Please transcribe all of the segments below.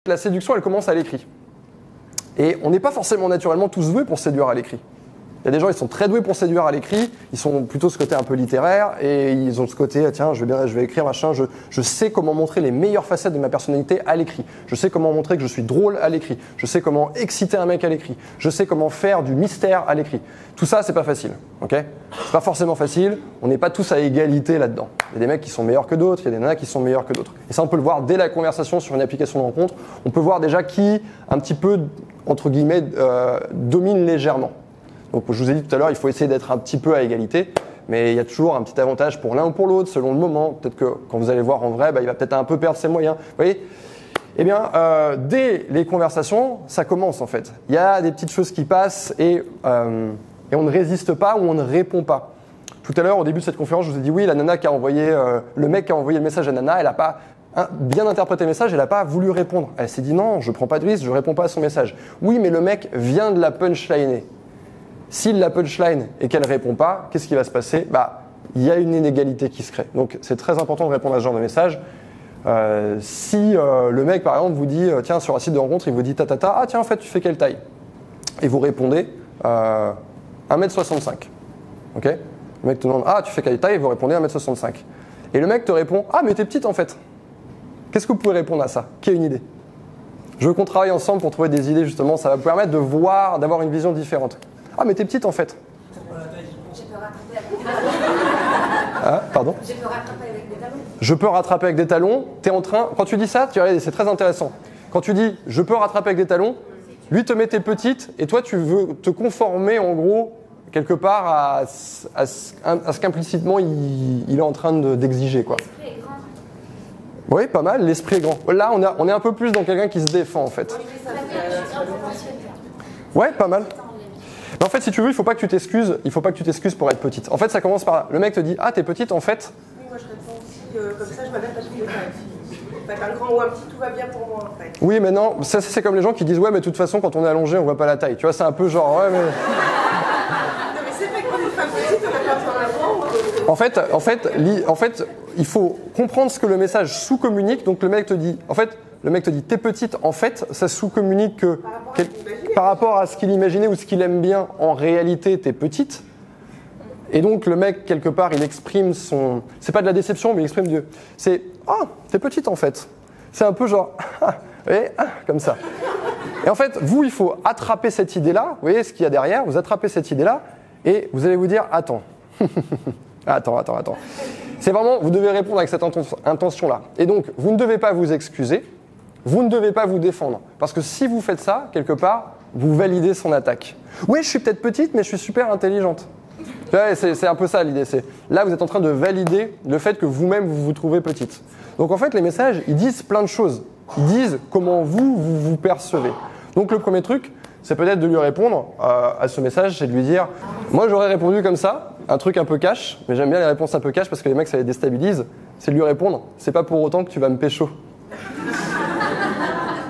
La séduction, elle commence à l'écrit. Et on n'est pas forcément naturellement tous doués pour séduire à l'écrit. Il y a des gens, ils sont très doués pour séduire à l'écrit, ils sont plutôt ce côté un peu littéraire, et ils ont ce côté, tiens, je vais écrire machin, je sais comment montrer les meilleures facettes de ma personnalité à l'écrit, je sais comment montrer que je suis drôle à l'écrit, je sais comment exciter un mec à l'écrit, je sais comment faire du mystère à l'écrit. Tout ça, c'est pas facile, ok ? C'est pas forcément facile, on n'est pas tous à égalité là-dedans. Il y a des mecs qui sont meilleurs que d'autres, il y a des nanas qui sont meilleurs que d'autres. Et ça, on peut le voir dès la conversation sur une application de rencontre, on peut voir déjà qui, un petit peu, entre guillemets, domine légèrement. Donc je vous ai dit tout à l'heure, il faut essayer d'être un petit peu à égalité, mais il y a toujours un petit avantage pour l'un ou pour l'autre, selon le moment. Peut-être que quand vous allez voir en vrai, il va peut-être un peu perdre ses moyens. Vous voyez ? Eh bien, dès les conversations, ça commence en fait. Il y a des petites choses qui passent et on ne résiste pas ou on ne répond pas. Tout à l'heure, au début de cette conférence, je vous ai dit oui, la nana qui a envoyé, le mec qui a envoyé le message à Nana, elle n'a pas bien interprété le message, elle n'a pas voulu répondre. Elle s'est dit non, je ne prends pas de risque, je ne réponds pas à son message. Oui, mais le mec vient de la punchliner. S'il la punchline et qu'elle ne répond pas, qu'est-ce qui va se passer ? Il y a une inégalité qui se crée. Donc c'est très important de répondre à ce genre de message. Si le mec, par exemple, vous dit, tiens, sur un site de rencontre, il vous dit ah tiens, en fait, tu fais quelle taille ? Et vous répondez 1m65. Ok ? Le mec te demande, ah, tu fais quelle taille ? Et vous répondez 1m65. Et le mec te répond, ah, mais t'es petite en fait. Qu'est-ce que vous pouvez répondre à ça ? Qui a une idée ? Je veux qu'on travaille ensemble pour trouver des idées, justement. Ça va vous permettre de voir, d'avoir une vision différente. Ah, mais t'es petite en fait. Je peux rattraper avec des talons. Ah, pardon ? Je peux rattraper avec des talons. Je peux rattraper avec des talons. T'es en train. Quand tu dis ça, c'est très intéressant. Quand tu dis je peux rattraper avec des talons, lui te met tes petites et toi tu veux te conformer en gros quelque part à ce qu'implicitement il est en train d'exiger quoi. L'esprit est grand. Oui, pas mal. L'esprit est grand. Là, on est un peu plus dans quelqu'un qui se défend en fait. Ouais, pas mal. Mais en fait, si tu veux, il faut pas que tu t'excuses. Il faut pas que tu t'excuses pour être petite. En fait, ça commence par là. Le mec te dit, ah, t'es petite, en fait. Oui, moi je réponds aussi comme ça, je m'adapte à tous les cas. Un grand ou un petit, tout va bien pour moi en fait. Oui, mais non, ça c'est comme les gens qui disent, ouais, mais de toute façon, quand on est allongé, on voit pas la taille. Tu vois, c'est un peu genre, ouais, mais. Non, mais c'est vrai que quand on est femme petite, on n'a pas besoin d'un grand. En fait, il faut comprendre ce que le message sous-communique. Donc le mec te dit, t'es petite, en fait, ça sous-communique que par rapport à ce qu'il imaginait ou ce qu'il aime bien, en réalité, t'es petite. Et donc le mec, quelque part, il exprime son... C'est pas de la déception, mais il exprime c'est « Ah, t'es petite, en fait ». C'est un peu genre « Ah, comme ça ». Et en fait, vous, il faut attraper cette idée-là. Vous voyez ce qu'il y a derrière ? Vous attrapez cette idée-là et vous allez vous dire « Attends, attends ». C'est vraiment, vous devez répondre avec cette intention-là. Et donc, vous ne devez pas vous excuser, vous ne devez pas vous défendre. Parce que si vous faites ça, quelque part, vous validez son attaque. Oui, je suis peut-être petite, mais je suis super intelligente. Ouais, c'est un peu ça l'idée. Là, vous êtes en train de valider le fait que vous-même, vous vous trouvez petite. Donc en fait, les messages, ils disent plein de choses. Ils disent comment vous percevez. Donc le premier truc, c'est peut-être de lui répondre à ce message, c'est de lui dire « Moi, j'aurais répondu comme ça, un truc un peu cash, mais j'aime bien les réponses un peu cash parce que les mecs, ça les déstabilise. » C'est de lui répondre « C'est pas pour autant que tu vas me pécho. »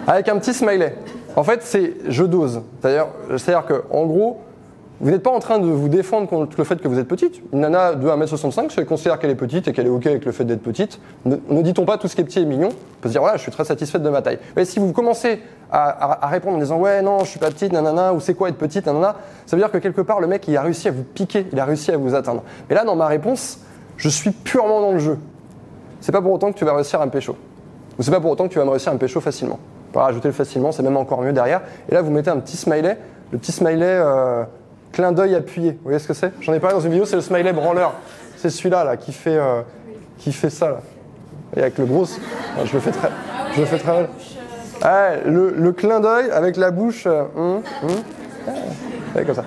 Avec un petit smiley. En fait, c'est « je dose ». C'est-à-dire qu'en gros, vous n'êtes pas en train de vous défendre contre le fait que vous êtes petite. Une nana de 1m65, si elle considère qu'elle est petite et qu'elle est OK avec le fait d'être petite, ne dit-on pas tout ce qui est petit et mignon, on peut se dire voilà, je suis très satisfaite de ma taille. Mais si vous commencez à répondre en disant ouais, non, je suis pas petite, nanana, ou c'est quoi être petite, nanana, ça veut dire que quelque part, le mec, il a réussi à vous piquer, il a réussi à vous atteindre. Mais là, dans ma réponse, je suis purement dans le jeu. C'est pas pour autant que tu vas réussir à me pécho. Ou c'est pas pour autant que tu vas me réussir à me pécho facilement. On peut rajouter le facilement, c'est même encore mieux derrière. Et là, vous mettez un petit smiley, le petit smiley clin d'œil appuyé. Vous voyez ce que c'est ? J'en ai parlé dans une vidéo, c'est le smiley branleur. C'est celui-là là, qui fait ça. Là. Et avec le gros... Je le fais très mal. Ouais, le clin d'œil avec la bouche... Ouais, comme ça.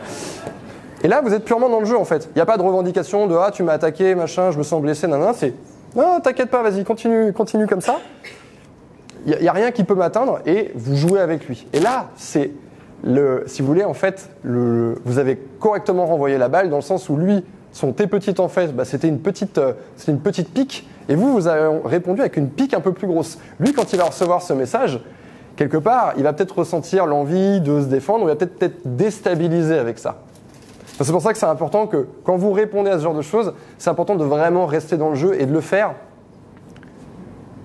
Et là, vous êtes purement dans le jeu en fait. Il n'y a pas de revendication de « Ah, tu m'as attaqué, machin, je me sens blessé, nanana ». C'est « Non, t'inquiète pas, vas-y, continue comme ça. » Il n'y a rien qui peut m'atteindre et vous jouez avec lui. Et là, c'est... si vous voulez, en fait, vous avez correctement renvoyé la balle dans le sens où lui, son t'es petite en fait, c'était une petite pique, et vous avez répondu avec une pique un peu plus grosse. Lui, quand il va recevoir ce message, quelque part, il va peut-être ressentir l'envie de se défendre, ou il va peut-être être déstabilisé avec ça. C'est pour ça que c'est important que quand vous répondez à ce genre de choses, c'est important de vraiment rester dans le jeu et de le faire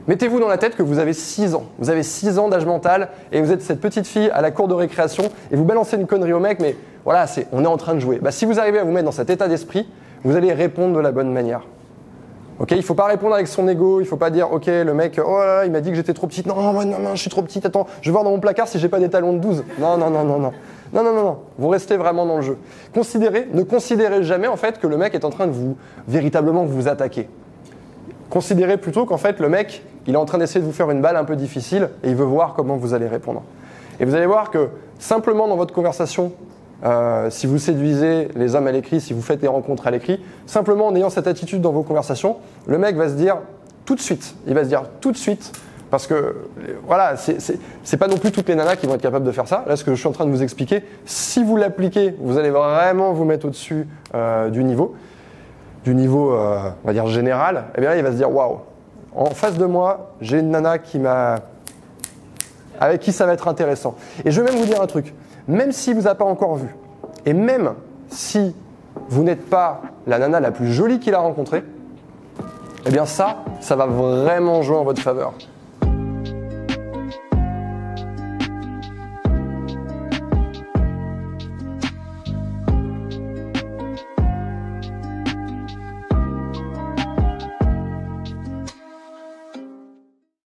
Mettez-vous dans la tête que vous avez 6 ans. Vous avez 6 ans d'âge mental et vous êtes cette petite fille à la cour de récréation et vous balancez une connerie au mec, mais voilà, on est en train de jouer. Si vous arrivez à vous mettre dans cet état d'esprit, vous allez répondre de la bonne manière. Ok, il ne faut pas répondre avec son ego, il ne faut pas dire, ok, le mec, oh là là, il m'a dit que j'étais trop petite. Non, je suis trop petite, attends, je vais voir dans mon placard si j'ai pas des talons de 12. Non. Vous restez vraiment dans le jeu. Ne considérez jamais en fait que le mec est en train de véritablement vous attaquer. Considérez plutôt qu'en fait le mec, il est en train d'essayer de vous faire une balle un peu difficile et il veut voir comment vous allez répondre. Et vous allez voir que simplement dans votre conversation, si vous séduisez les hommes à l'écrit, si vous faites des rencontres à l'écrit, simplement en ayant cette attitude dans vos conversations, le mec va se dire tout de suite, parce que voilà, c'est pas non plus toutes les nanas qui vont être capables de faire ça. Là, ce que je suis en train de vous expliquer, si vous l'appliquez, vous allez vraiment vous mettre au-dessus du niveau, on va dire général. Et bien là, il va se dire waouh, en face de moi, j'ai une nana avec qui ça va être intéressant. Et je vais même vous dire un truc, même si vous n'avez pas encore vu, et même si vous n'êtes pas la nana la plus jolie qu'il a rencontrée, eh bien ça va vraiment jouer en votre faveur.